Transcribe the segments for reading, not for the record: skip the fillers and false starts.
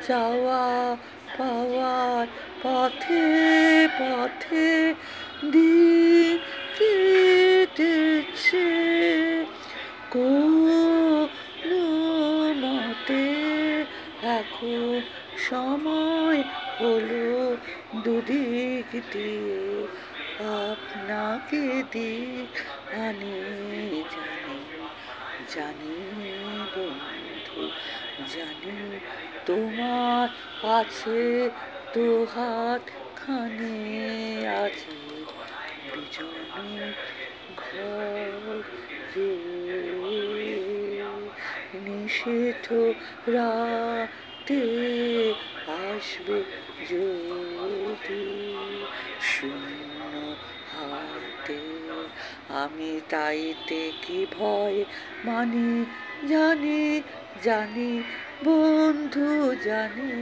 চাওয়া পাওয়ার পথে পথে দিন কেটেছে, কোনো মতে এখন সময় হলো দুদিক দিয়ে আপনাকে দিক আনে। জানি জানি বন্ধু জানি, তোমার আছে তো হাত খানে, আছে বিজন ঘরে নিষেধ রাতে আসবে যদি শূন্য হাতে। আমি তাইতে কি ভয় মানি, জানি জানি বন্ধু জানি,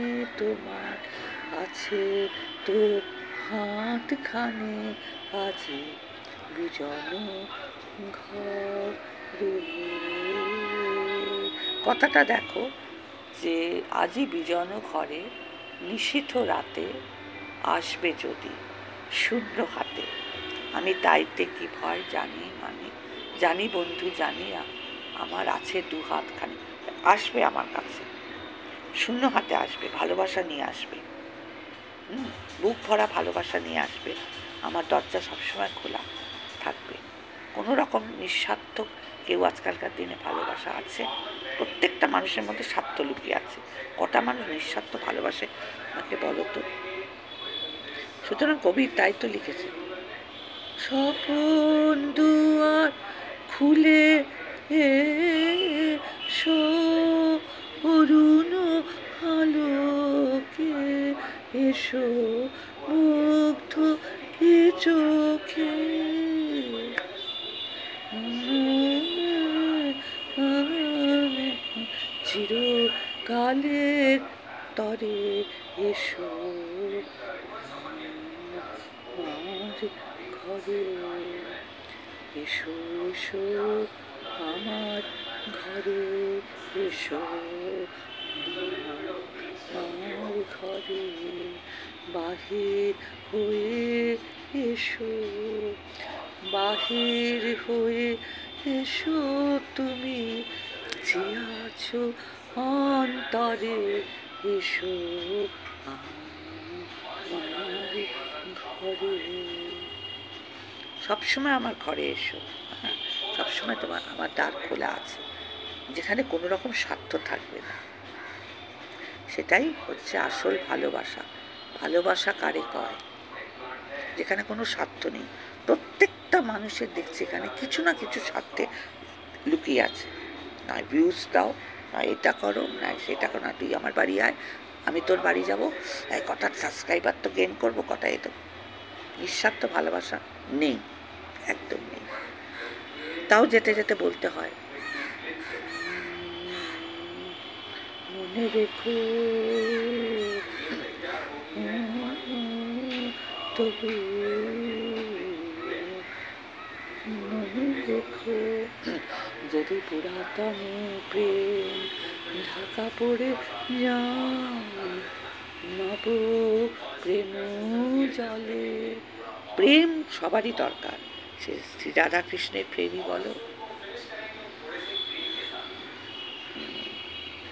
তোমার আছে তো হাতখানে, আছে বিজন ঘরে। কথাটা দেখো যে আজই বিজন ঘরে নিষিদ্ধ রাতে আসবে যদি শূন্য হাতে। আমি তাইতে কি ভয় জানি মানি, জানি বন্ধু জানি, আমার আছে দু হাতখানি। আসবে আমার কাছে শূন্য হাতে, আসবে ভালোবাসা নিয়ে আসবে, বুক ভরা ভালোবাসা নিয়ে আসবে। আমার দরজা সবসময় খোলা থাকবে। কোনো রকম নিঃস্বার্থ কেউ আজকালকার দিনে ভালোবাসা আছে? প্রত্যেকটা মানুষের মধ্যে স্বার্থ লুকিয়ে আছে। কটা মানুষ নিঃস্বার্থ ভালোবাসে আমাকে বলো তো? সুতরাং কবি তাই তো লিখেছে, স্বপন দুয়ার খুলে এসো অরুণ আলোকে, এসো মুগ্ধ এ চোখে, চিরকালের তরে এসো আমার ঘরে, এসো এসো আমার ঘরে, এসো আমার ঘরে, বাহির হয়ে এসো, বাহির হয়ে এসো তুমি যে আছো অন্তরে, এসো আমার ঘরে। সবসময় আমার ঘরে এসো, সবসময় তোমার আমার দ্বার খোলা আছে, যেখানে কোনো রকম স্বার্থ থাকবে না। সেটাই হচ্ছে আসল ভালোবাসা। ভালোবাসা কারে কয়? যেখানে কোনো স্বার্থ নেই। প্রত্যেকটা মানুষের দেখছি এখানে কিছু না কিছু স্বার্থে লুকিয়ে আছে। না ভিউজ দাও, না এটা করো, না সেটা করো, না তুই আমার বাড়ি আয়, আমি তোর বাড়ি যাবো, কটা সাবস্ক্রাইবার তো গেইন করবো, কটা এ তো। নিঃস্বার্থ ভালোবাসা নেই, একদম নেই। তাও যেতে যেতে বলতে হয়, মনে রেখো তবু, মনে রেখো যদি পুরাতন প্রেম ঢাকা পড়ে যায়, নব প্রেম জলে। প্রেম সবারই দরকার, সে শ্রী রাধাকৃষ্ণের প্রেমই বলো,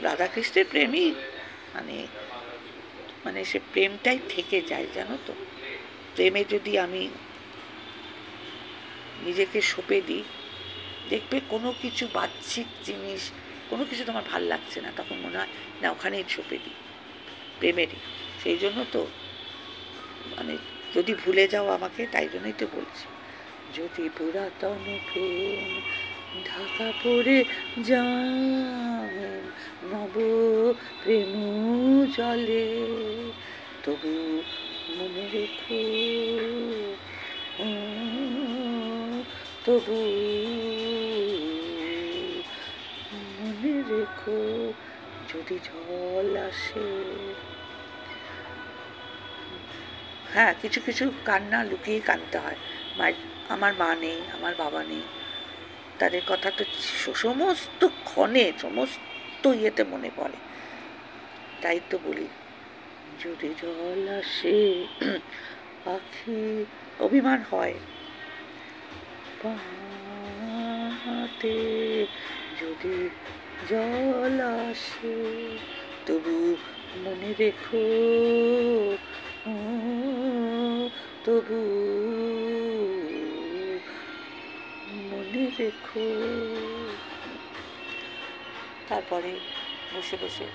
রাধাকৃষ্ণের প্রেমই মানে মানে সে প্রেমটাই থেকে যায়, জানো তো। প্রেমে যদি আমি নিজেকে সঁপে দিই, দেখবে কোনো কিছু বাহ্যিক জিনিস, কোনো কিছু তোমার ভাল লাগছে না, তখন মনে হয় না ওখানেই সঁপে দিই প্রেমেরই। সেই জন্য তো মানে যদি ভুলে যাও আমাকে, তাই জন্যই তো বলছি, যদি পুরাতন প্রেম ঢাকা পড়ে যায়, নব প্রেম জলে, তবু মনে রেখো, তবু মনে রেখো যদি জল আসে। হ্যাঁ, কিছু কিছু কান্না লুকিয়ে কাঁদতে হয়। আমার মা নেই, আমার বাবা নেই, তাদের কথা তো সমস্ত ক্ষণে সমস্ত ইয়েতে মনে পড়ে। তাই তো বলি, যদি জল আসে আখি অভিমান হয়, পাতে যদি জল আসে তবু মনে রেখো, তবু মনে রেখো। তারপরে বসে বসে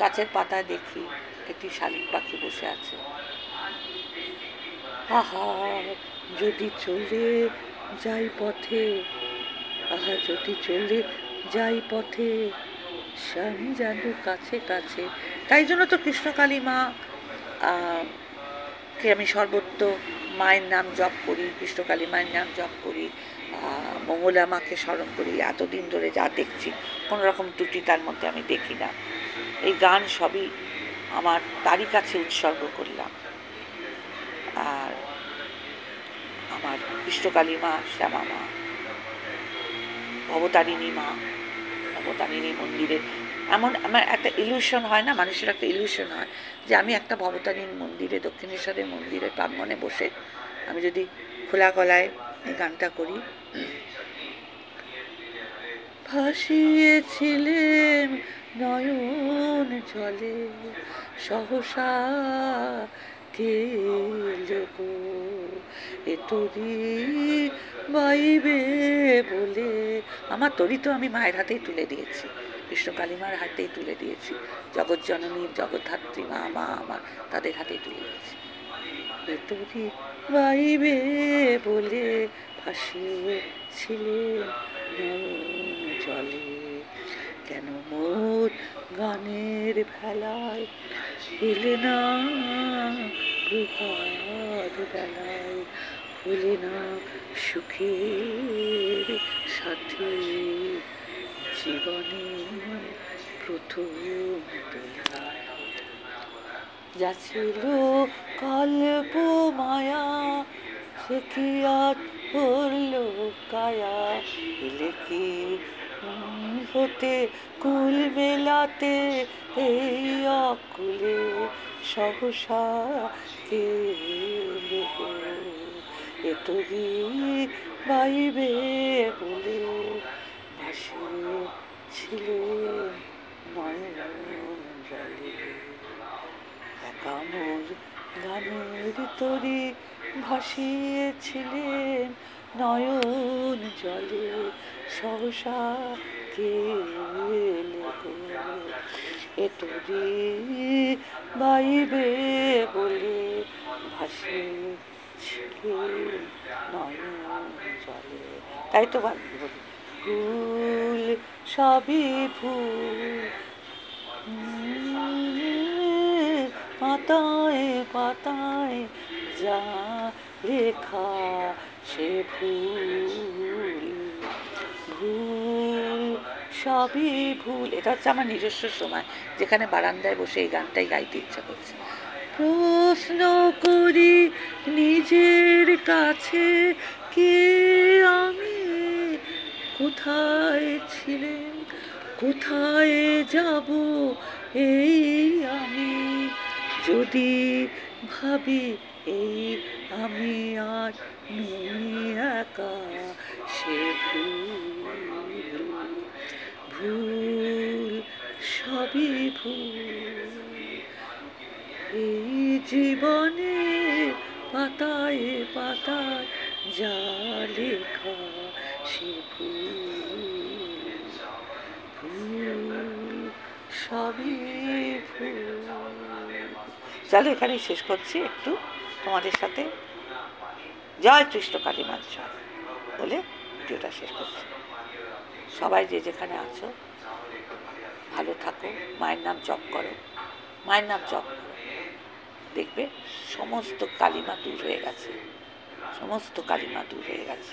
গাছের পাতায় দেখি একটি শালিক পাখি বসে আছে। আহা যদি চলে যাই পথে, আহা যদি চলে যাই পথে, শ্যাম যেন কাছে কাছে। তাই জন্য তো কৃষ্ণকালী মা কে আমি সর্বত্র মায়ের নাম জপ করি, কৃষ্ণকালী মায়ের নাম জপ করি, মঙ্গলা মাকে স্মরণ করি। এতদিন ধরে যা দেখছি কোনো রকম ত্রুটি তার মধ্যে আমি দেখি না। এই গান সবই আমার তারই কাছে উৎসর্গ করলাম। আর আমার কৃষ্ণকালী মা, শ্যামা মা, ভবতারিণী মা, ভবতারিণী মন্দিরে এমন আমার একটা ইলিউশন হয় না, মানুষের একটা ইলিউশন হয় যে আমি একটা ভবতারিণী মন্দিরে, দক্ষিণেশ্বরের মন্দিরে প্রাঙ্গণে বসে আমি যদি খোলা গলায় এই গানটা করি, ভাসিয়েছিলেন নয়ন জলে সহসা গেলে গো, এ তরি বাইবে বলে। আমার তরি তো আমি মায়ের হাতেই তুলে দিয়েছি, কৃষ্ণকালী মার হাতেই তুলে দিয়েছি, জগৎজননী জগদ্ধাত্রী মা, মা আমার তাদের হাতেই তুলে দিয়েছি। এ তরি বাইবে বলে ভাসিয়েছিলেন নয়ন জলে, কেন মোর গানের ভেলায় এলে না প্রভাত বেলায়, হলে না সুখের সাথে জীবনে প্রথম বেলায়। যা ছিল কল্প মায়া সে কি আর করল কায়া, এলে কি হতে কুল মেলাতে এই অকুলে সহসা গেলে গো, এ তরি বাইবে বলে ভাসিয়েছিলেন নয়ন জলে। একা মোর গানের তরি ভাসিয়েছিলেন নয়ন জলে সহসা গেলে গো, এ তরি বাইবে বলে ভাসিয়েছিলেন নয়ন জলে। তাই তো বলি, ফুল সবই ফুল, পাতায় পাতায় যা লেখা সে ভুল, ভুল সবই ভুল। এটা হচ্ছে আমার নিজস্ব সময়, যেখানে বারান্দায় বসে এই গানটাই গাইতে ইচ্ছা করছে। প্রশ্ন করি নিজের কাছে, কে আমি, কোথায় ছিলেন, কোথায় যাব এই আমি, যদি ভাবি এই আমি আর নই একা, সে ভুল, ভুল সবই ভুল। এই জীবনে পাতায় পাতায় যা লেখা সে ভুল, ভুল সবই ভুল। চলো এখানেই শেষ করছি, একটু তোমাদের সাথে জয় কৃষ্ণকালী মার জয় বলে ভিডিওটা শেষ করছি। সবাই যে যেখানে আছো ভালো থাকো, মায়ের নাম জপ করো, মায়ের নাম জপ করো, দেখবে সমস্ত কালিমা দূর হয়ে গেছে, সমস্ত কালিমা দূর হয়ে গেছে,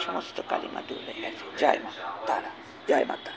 সমস্ত কালিমা দূর হয়ে গেছে। জয় মা তারা, জয় মাতা।